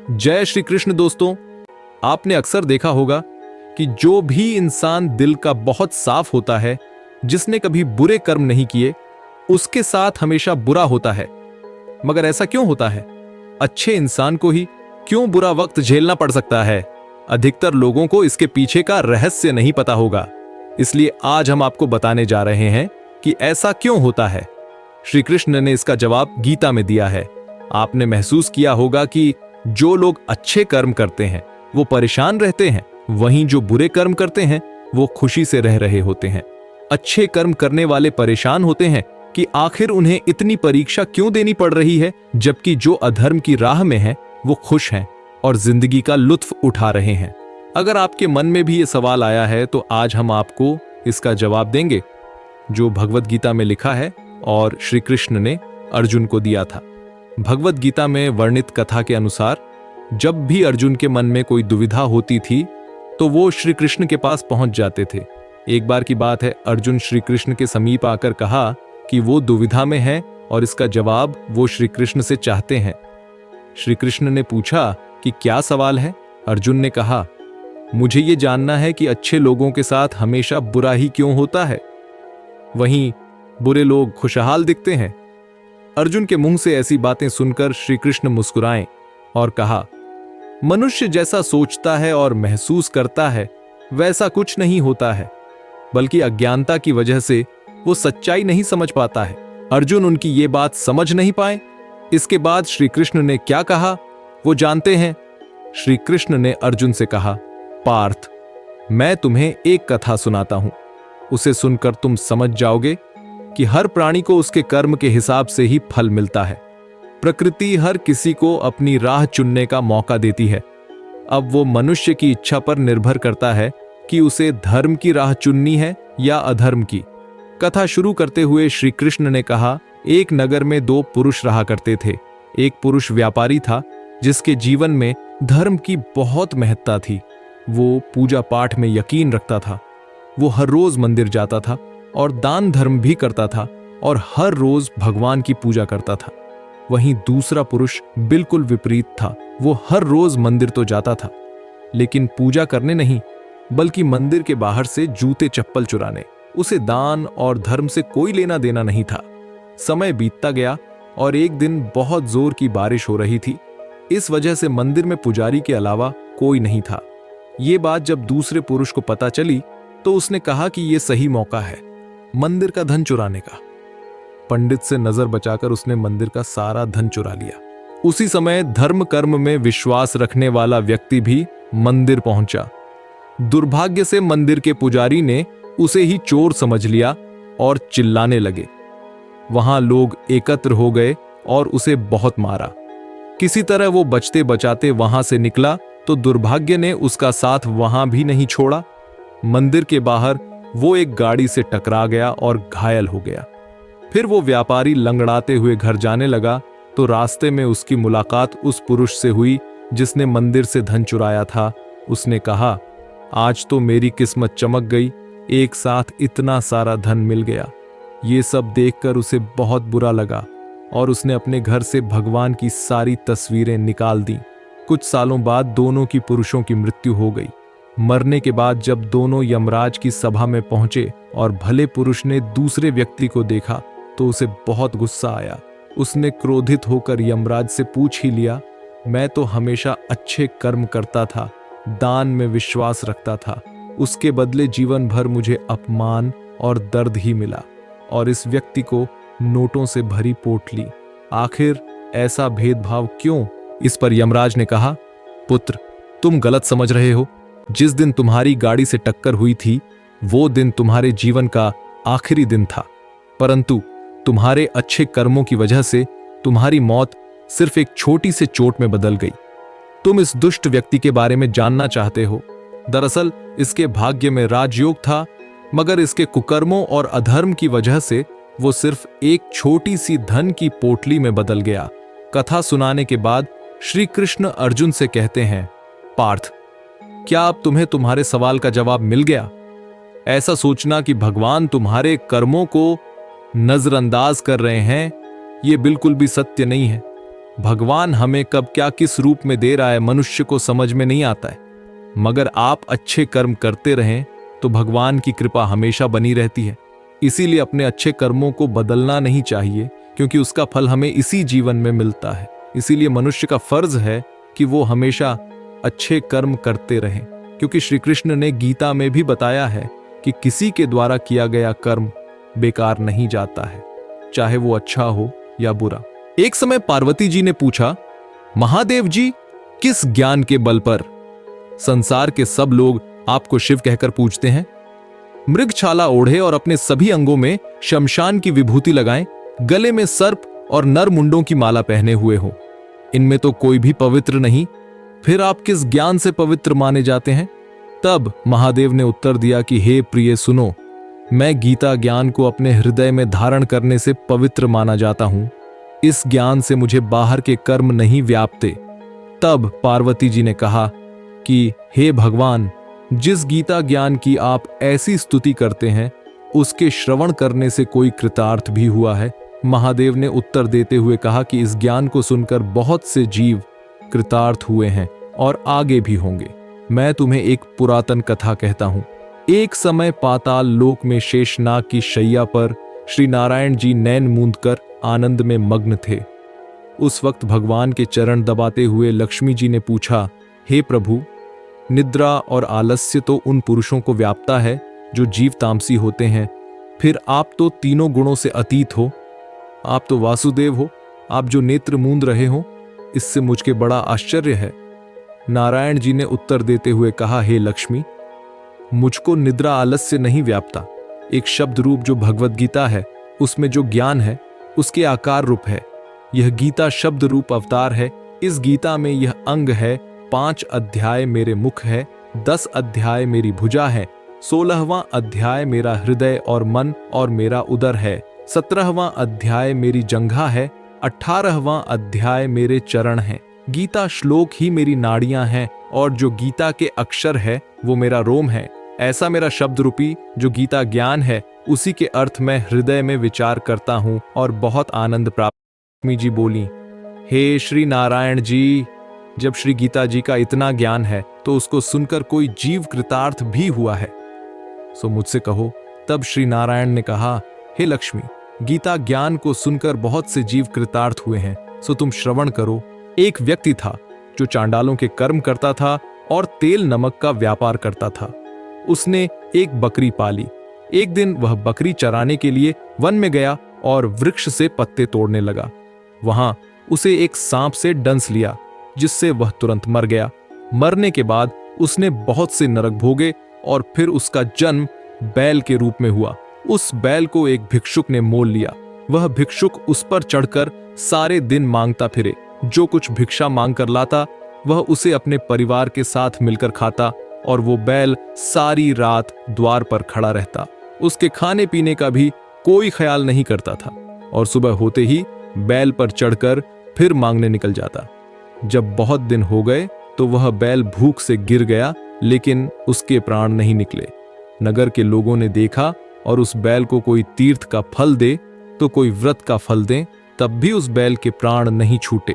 जय श्री कृष्ण दोस्तों। आपने अक्सर देखा होगा कि जो भी इंसान दिल का बहुत साफ होता है, जिसने कभी बुरे कर्म नहीं किए, उसके साथ हमेशा बुरा होता है। मगर ऐसा क्यों होता है? अच्छे इंसान को ही क्यों बुरा वक्त झेलना पड़ सकता है? अधिकतर लोगों को इसके पीछे का रहस्य नहीं पता होगा। इसलिए आज हम आपको बताने जा रहे हैं कि ऐसा क्यों होता है। श्री कृष्ण ने इसका जवाब गीता में दिया है। आपने महसूस किया होगा कि जो लोग अच्छे कर्म करते हैं वो परेशान रहते हैं, वहीं जो बुरे कर्म करते हैं वो खुशी से रह रहे होते हैं। अच्छे कर्म करने वाले परेशान होते हैं कि आखिर उन्हें इतनी परीक्षा क्यों देनी पड़ रही है, जबकि जो अधर्म की राह में हैं वो खुश हैं और जिंदगी का लुत्फ उठा रहे हैं। अगर आपके मन में भी ये सवाल आया है तो आज हम आपको इसका जवाब देंगे, जो भगवत गीता में लिखा है और श्री कृष्ण ने अर्जुन को दिया था। भगवत गीता में वर्णित कथा के अनुसार जब भी अर्जुन के मन में कोई दुविधा होती थी तो वो श्री कृष्ण के पास पहुंच जाते थे। एक बार की बात है, अर्जुन श्री कृष्ण के समीप आकर कहा कि वो दुविधा में है और इसका जवाब वो श्री कृष्ण से चाहते हैं। श्री कृष्ण ने पूछा कि क्या सवाल है? अर्जुन ने कहा, मुझे ये जानना है कि अच्छे लोगों के साथ हमेशा बुरा ही क्यों होता है, वहीं बुरे लोग खुशहाल दिखते हैं। अर्जुन के मुंह से ऐसी बातें सुनकर श्री कृष्ण मुस्कुराए और कहा, मनुष्य जैसा सोचता है और महसूस करता है वैसा कुछ नहीं होता है, बल्कि अज्ञानता की वजह से वो सच्चाई नहीं समझ पाता है। अर्जुन उनकी ये बात समझ नहीं पाए। इसके बाद श्री कृष्ण ने क्या कहा वो जानते हैं। श्री कृष्ण ने अर्जुन से कहा, पार्थ, मैं तुम्हें एक कथा सुनाता हूं, उसे सुनकर तुम समझ जाओगे कि हर प्राणी को उसके कर्म के हिसाब से ही फल मिलता है। प्रकृति हर किसी को अपनी राह चुनने का मौका देती है। अब वो मनुष्य की इच्छा पर निर्भर करता है कि उसे धर्म की राह चुननी है या अधर्म की। कथा शुरू करते हुए श्री कृष्ण ने कहा, एक नगर में दो पुरुष रहा करते थे। एक पुरुष व्यापारी था जिसके जीवन में धर्म की बहुत महत्ता थी। वो पूजा पाठ में यकीन रखता था। वो हर रोज मंदिर जाता था और दान धर्म भी करता था और हर रोज भगवान की पूजा करता था। वहीं दूसरा पुरुष बिल्कुल विपरीत था। वो हर रोज मंदिर तो जाता था, लेकिन पूजा करने नहीं, बल्कि मंदिर के बाहर से जूते चप्पल चुराने। उसे दान और धर्म से कोई लेना देना नहीं था। समय बीतता गया और एक दिन बहुत जोर की बारिश हो रही थी। इस वजह से मंदिर में पुजारी के अलावा कोई नहीं था। ये बात जब दूसरे पुरुष को पता चली तो उसने कहा कि यह सही मौका है मंदिर का धन चुराने का। पंडित से नजर बचाकर उसने मंदिर का सारा धन चुरा लिया। उसी समय धर्म कर्म में विश्वास रखने वाला व्यक्ति भी मंदिर पहुंचा। दुर्भाग्य से मंदिर के पुजारी ने उसे ही चोर समझ लिया और चिल्लाने लगे। वहां लोग एकत्र हो गए और उसे बहुत मारा। किसी तरह वो बचते बचाते वहां से निकला तो दुर्भाग्य ने उसका साथ वहां भी नहीं छोड़ा। मंदिर के बाहर वो एक गाड़ी से टकरा गया और घायल हो गया। फिर वो व्यापारी लंगड़ाते हुए घर जाने लगा तो रास्ते में उसकी मुलाकात उस पुरुष से हुई जिसने मंदिर से धन चुराया था। उसने कहा, आज तो मेरी किस्मत चमक गई, एक साथ इतना सारा धन मिल गया। ये सब देखकर उसे बहुत बुरा लगा और उसने अपने घर से भगवान की सारी तस्वीरें निकाल दी। कुछ सालों बाद दोनों की पुरुषों की मृत्यु हो गई। मरने के बाद जब दोनों यमराज की सभा में पहुंचे और भले पुरुष ने दूसरे व्यक्ति को देखा तो उसे बहुत गुस्सा आया। उसने क्रोधित होकर यमराज से पूछ ही लिया, मैं तो हमेशा अच्छे कर्म करता था, दान में विश्वास रखता था, उसके बदले जीवन भर मुझे अपमान और दर्द ही मिला और इस व्यक्ति को नोटों से भरी पोटली। आखिर ऐसा भेदभाव क्यों? इस पर यमराज ने कहा, पुत्र, तुम गलत समझ रहे हो। जिस दिन तुम्हारी गाड़ी से टक्कर हुई थी वो दिन तुम्हारे जीवन का आखिरी दिन था, परंतु तुम्हारे अच्छे कर्मों की वजह से तुम्हारी मौत सिर्फ एक छोटी से चोट में बदल गई। तुम इस दुष्ट व्यक्ति के बारे में जानना चाहते हो। दरअसल इसके भाग्य में राजयोग था, मगर इसके कुकर्मों और अधर्म की वजह से वो सिर्फ एक छोटी सी धन की पोटली में बदल गया। कथा सुनाने के बाद श्री कृष्ण अर्जुन से कहते हैं, पार्थ, क्या अब तुम्हें तुम्हारे सवाल का जवाब मिल गया? ऐसा सोचना कि भगवान तुम्हारे कर्मों को नजरअंदाज कर रहे हैं, यह बिल्कुल भी सत्य नहीं है। भगवान हमें कब क्या किस रूप में दे रहा है मनुष्य को समझ में नहीं आता है, मगर आप अच्छे कर्म करते रहें तो भगवान की कृपा हमेशा बनी रहती है। इसीलिए अपने अच्छे कर्मों को बदलना नहीं चाहिए, क्योंकि उसका फल हमें इसी जीवन में मिलता है। इसीलिए मनुष्य का फर्ज है कि वो हमेशा अच्छे कर्म करते रहें, क्योंकि श्री कृष्ण ने गीता में भी बताया है कि किसी के द्वारा किया गया कर्म बेकार नहीं जाता है, चाहे वो अच्छा हो या बुरा। एक समय पार्वती जी ने पूछा, महादेव जी, किस ज्ञान के बल पर संसार के सब लोग आपको शिव कहकर पूछते हैं? मृगछाला ओढ़े और अपने सभी अंगों में शमशान की विभूति लगाएं, गले में सर्प और नर मुंडों की माला पहने हुए हो, इनमें तो कोई भी पवित्र नहीं, फिर आप किस ज्ञान से पवित्र माने जाते हैं? तब महादेव ने उत्तर दिया कि हे प्रिय सुनो, मैं गीता ज्ञान को अपने हृदय में धारण करने से पवित्र माना जाता हूं। इस ज्ञान से मुझे बाहर के कर्म नहीं व्यापते। तब पार्वती जी ने कहा कि हे भगवान, जिस गीता ज्ञान की आप ऐसी स्तुति करते हैं, उसके श्रवण करने से कोई कृतार्थ भी हुआ है? महादेव ने उत्तर देते हुए कहा कि इस ज्ञान को सुनकर बहुत से जीव कृतार्थ हुए हैं और आगे भी होंगे। मैं तुम्हें एक पुरातन कथा कहता हूं। एक समय पाताल लोक में शेषनाग की शैया पर श्री नारायण जी नैन मूंद कर आनंद में मग्न थे। उस वक्त भगवान के चरण दबाते हुए लक्ष्मी जी ने पूछा, हे प्रभु, निद्रा और आलस्य तो उन पुरुषों को व्यापता है जो जीव तामसी होते हैं, फिर आप तो तीनों गुणों से अतीत हो, आप तो वासुदेव हो, आप जो नेत्र मूंद रहे हो, इससे मुझके बड़ा आश्चर्य है। नारायण जी ने उत्तर देते हुए कहा, हे लक्ष्मी, मुझको निद्रा आलस्य नहीं व्यापता। एक शब्द रूप जो भगवत गीता है, उसमें जो ज्ञान है उसके आकार रूप है। यह गीता शब्द रूप अवतार है। इस गीता में यह अंग है, 5 अध्याय मेरे मुख है, 10 अध्याय मेरी भुजा है, 16वां अध्याय मेरा हृदय और मन और मेरा उदर है, 17वां अध्याय मेरी जंघा है, 18वां अध्याय मेरे चरण हैं। गीता श्लोक ही मेरी नाड़ियां हैं और जो गीता के अक्षर है वो मेरा रोम है। ऐसा मेरा शब्द रूपी जो गीता ज्ञान है, उसी के अर्थ मैं हृदय में विचार करता हूं और बहुत आनंद प्राप्त। लक्ष्मी जी बोली, हे श्री नारायण जी, जब श्री गीता जी का इतना ज्ञान है तो उसको सुनकर कोई जीव कृतार्थ भी हुआ है, सो मुझसे कहो। तब श्री नारायण ने कहा, हे लक्ष्मी, गीता ज्ञान को सुनकर बहुत से जीव कृतार्थ हुए हैं, सो तुम श्रवण करो। एक व्यक्ति था जो चांडालों के कर्म करता था और तेल नमक का व्यापार करता था। उसने एक बकरी पाली। एक दिन वह बकरी चराने के लिए वन में गया और वृक्ष से पत्ते तोड़ने लगा। वहां उसे एक सांप से डंस लिया, जिससे वह तुरंत मर गया। मरने के बाद उसने बहुत से नरक भोगे और फिर उसका जन्म बैल के रूप में हुआ। उस बैल को एक भिक्षुक ने मोल लिया। वह भिक्षुक उस पर चढ़कर सारे दिन मांगता फिरे। जो कुछ भिक्षा मांग कर लाता वह उसे अपने परिवार के साथ मिलकर खाता और वो बैल सारी रात द्वार पर खड़ा रहता। उसके खाने पीने का भी कोई ख्याल नहीं करता था और सुबह होते ही बैल पर चढ़कर फिर मांगने निकल जाता। जब बहुत दिन हो गए तो वह बैल भूख से गिर गया, लेकिन उसके प्राण नहीं निकले। नगर के लोगों ने देखा और उस बैल को कोई तीर्थ का फल दे तो कोई व्रत का फल दें, तब भी उस बैल के प्राण नहीं छूटे।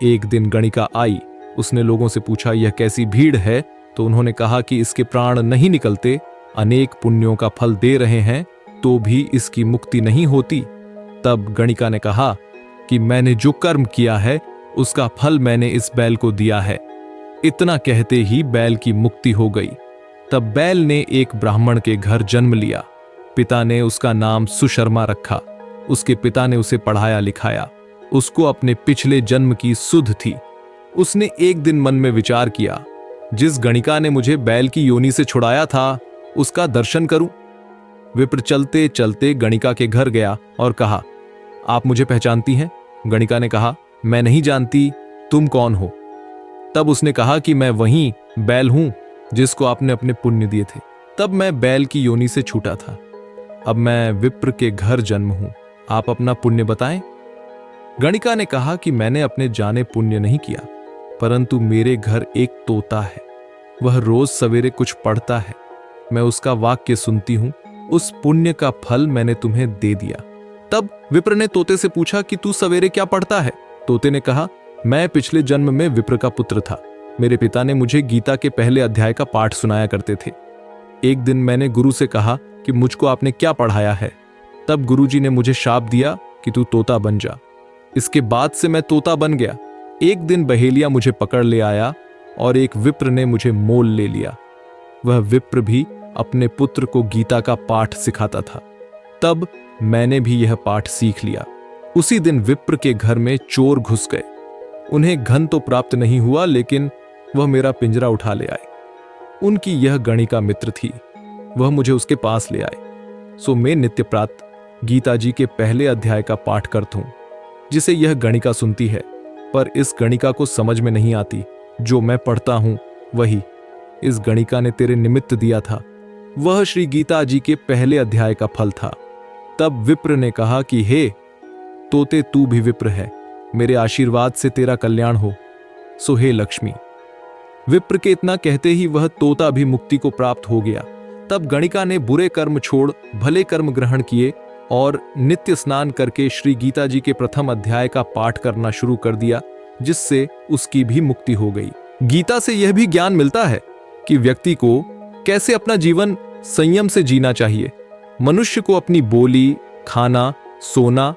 एक दिन गणिका आई। उसने लोगों से पूछा, यह कैसी भीड़ है? तो उन्होंने कहा कि इसके प्राण नहीं निकलते, अनेक पुण्यों का फल दे रहे हैं तो भी इसकी मुक्ति नहीं होती। तब गणिका ने कहा कि मैंने जो कर्म किया है उसका फल मैंने इस बैल को दिया है। इतना कहते ही बैल की मुक्ति हो गई। तब बैल ने एक ब्राह्मण के घर जन्म लिया। पिता ने उसका नाम सुशर्मा रखा। उसके पिता ने उसे पढ़ाया लिखाया। उसको अपने पिछले जन्म की सुध थी। उसने एक दिन मन में विचार किया, जिस गणिका ने मुझे बैल की योनि से छुड़ाया था उसका दर्शन करूं। विप्र चलते चलते गणिका के घर गया और कहा, आप मुझे पहचानती हैं? गणिका ने कहा, मैं नहीं जानती, तुम कौन हो? तब उसने कहा कि मैं वही बैल हूं जिसको आपने अपने पुण्य दिए थे। तब मैं बैल की योनि से छूटा था। अब मैं विप्र के घर जन्म हूं, आप अपना पुण्य बताएं। गणिका ने कहा कि मैंने अपने जाने पुण्य नहीं किया, परंतु मेरे घर एक तोता है। वह रोज सवेरे कुछ पढ़ता है, मैं उसका वाक्य सुनती हूं। उस पुण्य का फल मैंने तुम्हें दे दिया। तब विप्र ने तोते से पूछा कि तू सवेरे क्या पढ़ता है? तोते ने कहा, मैं पिछले जन्म में विप्र का पुत्र था। मेरे पिता ने मुझे गीता के पहले अध्याय का पाठ सुनाया करते थे। एक दिन मैंने गुरु से कहा कि मुझको आपने क्या पढ़ाया है। तब गुरुजी ने मुझे शाप दिया कि तू तोता बन जा। इसके बाद से मैं तोता बन गया। एक दिन बहेलिया मुझे पकड़ ले आया और एक विप्र ने मुझे मोल ले लिया। वह विप्र भी अपने पुत्र को गीता का पाठ सिखाता था। तब मैंने भी यह पाठ सीख लिया। उसी दिन विप्र के घर में चोर घुस गए। उन्हें घन तो प्राप्त नहीं हुआ, लेकिन वह मेरा पिंजरा उठा ले आए। उनकी यह गणिका मित्र थी। वह मुझे उसके पास ले आए। सो मैं नित्य प्रातः गीता जी के पहले अध्याय का पाठ करता हूं, जिसे यह गणिका सुनती है। पर इस गणिका को समझ में नहीं आती। जो मैं पढ़ता हूं वही इस गणिका ने तेरे निमित्त दिया था। वह श्री गीता जी के पहले अध्याय का फल था। तब विप्र ने कहा कि हे तोते, तू भी विप्र है, मेरे आशीर्वाद से तेरा कल्याण हो। सो हे लक्ष्मी। विप्र के इतना कहते ही वह तोता भी मुक्ति को प्राप्त हो गया। तब गणिका ने बुरे कर्म छोड़ भले कर्म ग्रहण किए और नित्य स्नान करके श्री गीता जी के प्रथम अध्याय का पाठ करना शुरू कर दिया, जिससे उसकी भी मुक्ति हो गई। गीता से यह भी ज्ञान मिलता है कि व्यक्ति को कैसे अपना जीवन संयम से जीना चाहिए। मनुष्य को अपनी बोली, खाना, सोना,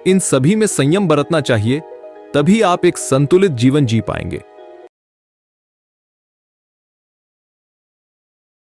इन सभी में संयम बरतना चाहिए। तभी आप एक संतुलित जीवन जी पाएंगे।